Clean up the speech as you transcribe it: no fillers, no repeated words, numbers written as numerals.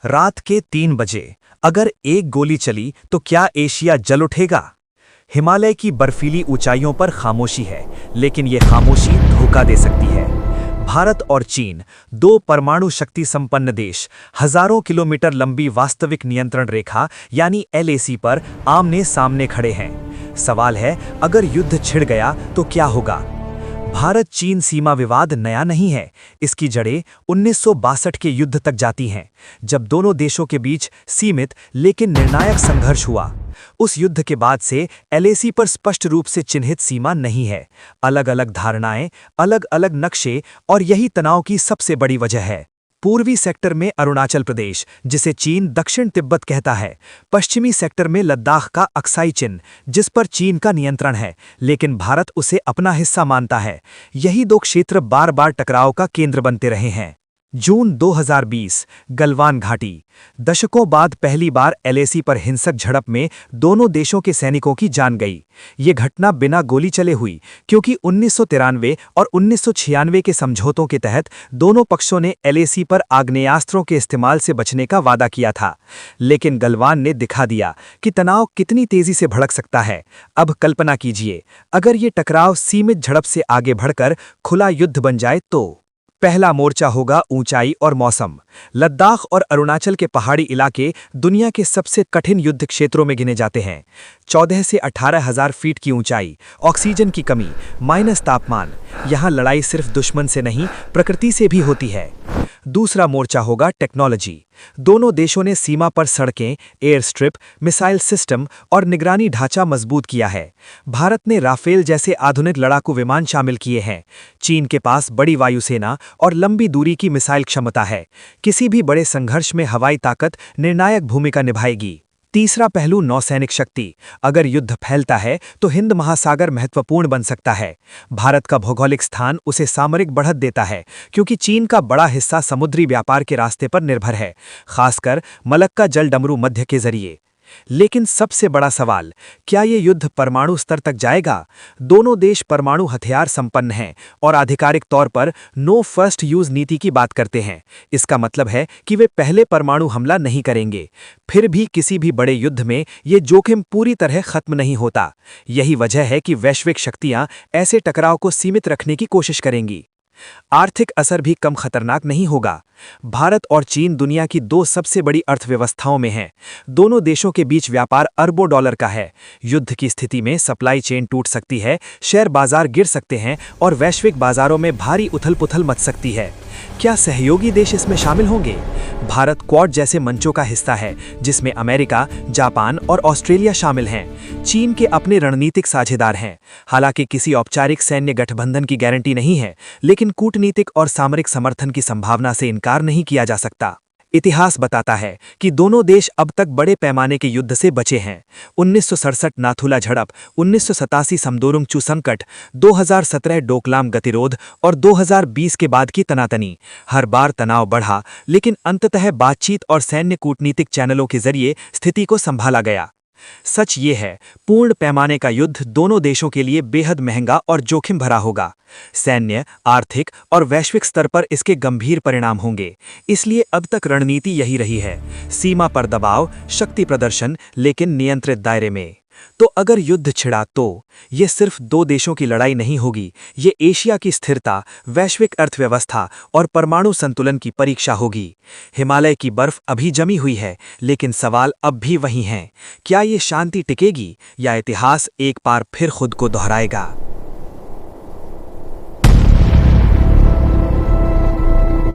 रात के 3 बजे अगर एक गोली चली तो क्या एशिया जल उठेगा? हिमालय की बर्फीली ऊंचाइयों पर खामोशी है, लेकिन ये खामोशी धोखा दे सकती है। भारत और चीन, दो परमाणु शक्ति संपन्न देश, हजारों किलोमीटर लंबी वास्तविक नियंत्रण रेखा यानी एलएसी पर आमने सामने खड़े हैं। सवाल है, अगर युद्ध छिड़ गया तो क्या होगा? भारत चीन सीमा विवाद नया नहीं है। इसकी जड़ें 1962 के युद्ध तक जाती हैं, जब दोनों देशों के बीच सीमित लेकिन निर्णायक संघर्ष हुआ। उस युद्ध के बाद से एलएसी पर स्पष्ट रूप से चिन्हित सीमा नहीं है। अलग अलग धारणाएं, अलग अलग नक्शे, और यही तनाव की सबसे बड़ी वजह है। पूर्वी सेक्टर में अरुणाचल प्रदेश, जिसे चीन दक्षिण तिब्बत कहता है। पश्चिमी सेक्टर में लद्दाख का अक्साई चिन्ह, जिस पर चीन का नियंत्रण है, लेकिन भारत उसे अपना हिस्सा मानता है। यही दो क्षेत्र बार बार टकराव का केंद्र बनते रहे हैं। जून 2020, गलवान घाटी। दशकों बाद पहली बार एलएसी पर हिंसक झड़प में दोनों देशों के सैनिकों की जान गई। ये घटना बिना गोली चले हुई, क्योंकि 1993 और 1996 के समझौतों के तहत दोनों पक्षों ने एलएसी पर आग्नेयास्त्रों के इस्तेमाल से बचने का वादा किया था। लेकिन गलवान ने दिखा दिया कि तनाव कितनी तेजी से भड़क सकता है। अब कल्पना कीजिए, अगर ये टकराव सीमित झड़प से आगे बढ़कर खुला युद्ध बन जाए तो पहला मोर्चा होगा ऊंचाई और मौसम। लद्दाख और अरुणाचल के पहाड़ी इलाके दुनिया के सबसे कठिन युद्ध क्षेत्रों में गिने जाते हैं। 14 से 18,000 फीट की ऊंचाई, ऑक्सीजन की कमी, माइनस तापमान। यहाँ लड़ाई सिर्फ दुश्मन से नहीं, प्रकृति से भी होती है। दूसरा मोर्चा होगा टेक्नोलॉजी। दोनों देशों ने सीमा पर सड़कें, एयर स्ट्रिप, मिसाइल सिस्टम और निगरानी ढांचा मजबूत किया है। भारत ने राफेल जैसे आधुनिक लड़ाकू विमान शामिल किए हैं। चीन के पास बड़ी वायुसेना और लंबी दूरी की मिसाइल क्षमता है। किसी भी बड़े संघर्ष में हवाई ताकत निर्णायक भूमिका निभाएगी। तीसरा पहलू नौसैनिक शक्ति। अगर युद्ध फैलता है तो हिंद महासागर महत्वपूर्ण बन सकता है। भारत का भौगोलिक स्थान उसे सामरिक बढ़त देता है, क्योंकि चीन का बड़ा हिस्सा समुद्री व्यापार के रास्ते पर निर्भर है, खासकर मलक्का जलडमरू मध्य के जरिए। लेकिन सबसे बड़ा सवाल, क्या ये युद्ध परमाणु स्तर तक जाएगा? दोनों देश परमाणु हथियार संपन्न हैं और आधिकारिक तौर पर नो फर्स्ट यूज नीति की बात करते हैं। इसका मतलब है कि वे पहले परमाणु हमला नहीं करेंगे। फिर भी किसी भी बड़े युद्ध में ये जोखिम पूरी तरह खत्म नहीं होता। यही वजह है कि वैश्विक शक्तियां ऐसे टकराव को सीमित रखने की कोशिश करेंगी। आर्थिक असर भी कम खतरनाक नहीं होगा। भारत और चीन दुनिया की दो सबसे बड़ी अर्थव्यवस्थाओं में हैं। दोनों देशों के बीच व्यापार अरबों डॉलर का है। युद्ध की स्थिति में सप्लाई चेन टूट सकती है, शेयर बाजार गिर सकते हैं और वैश्विक बाजारों में भारी उथल-पुथल मच सकती है। क्या सहयोगी देश इसमें शामिल होंगे? भारत क्वाड जैसे मंचों का हिस्सा है, जिसमें अमेरिका, जापान और ऑस्ट्रेलिया शामिल हैं। चीन के अपने रणनीतिक साझेदार हैं। हालांकि किसी औपचारिक सैन्य गठबंधन की गारंटी नहीं है, लेकिन कूटनीतिक और सामरिक समर्थन की संभावना से इनकार नहीं किया जा सकता। इतिहास बताता है कि दोनों देश अब तक बड़े पैमाने के युद्ध से बचे हैं। 1967 नाथुला झड़प, 1987 समदोरुंगचू संकट, 2017 डोकलाम गतिरोध और 2020 के बाद की तनातनी। हर बार तनाव बढ़ा, लेकिन अंततः बातचीत और सैन्य कूटनीतिक चैनलों के जरिए स्थिति को संभाला गया। सच ये है, पूर्ण पैमाने का युद्ध दोनों देशों के लिए बेहद महंगा और जोखिम भरा होगा। सैन्य, आर्थिक और वैश्विक स्तर पर इसके गंभीर परिणाम होंगे। इसलिए अब तक रणनीति यही रही है, सीमा पर दबाव, शक्ति प्रदर्शन, लेकिन नियंत्रित दायरे में। तो अगर युद्ध छिड़ा तो ये सिर्फ दो देशों की लड़ाई नहीं होगी, ये एशिया की स्थिरता, वैश्विक अर्थव्यवस्था और परमाणु संतुलन की परीक्षा होगी। हिमालय की बर्फ अभी जमी हुई है, लेकिन सवाल अब भी वही हैं। क्या ये शांति टिकेगी या इतिहास एक बार फिर खुद को दोहराएगा?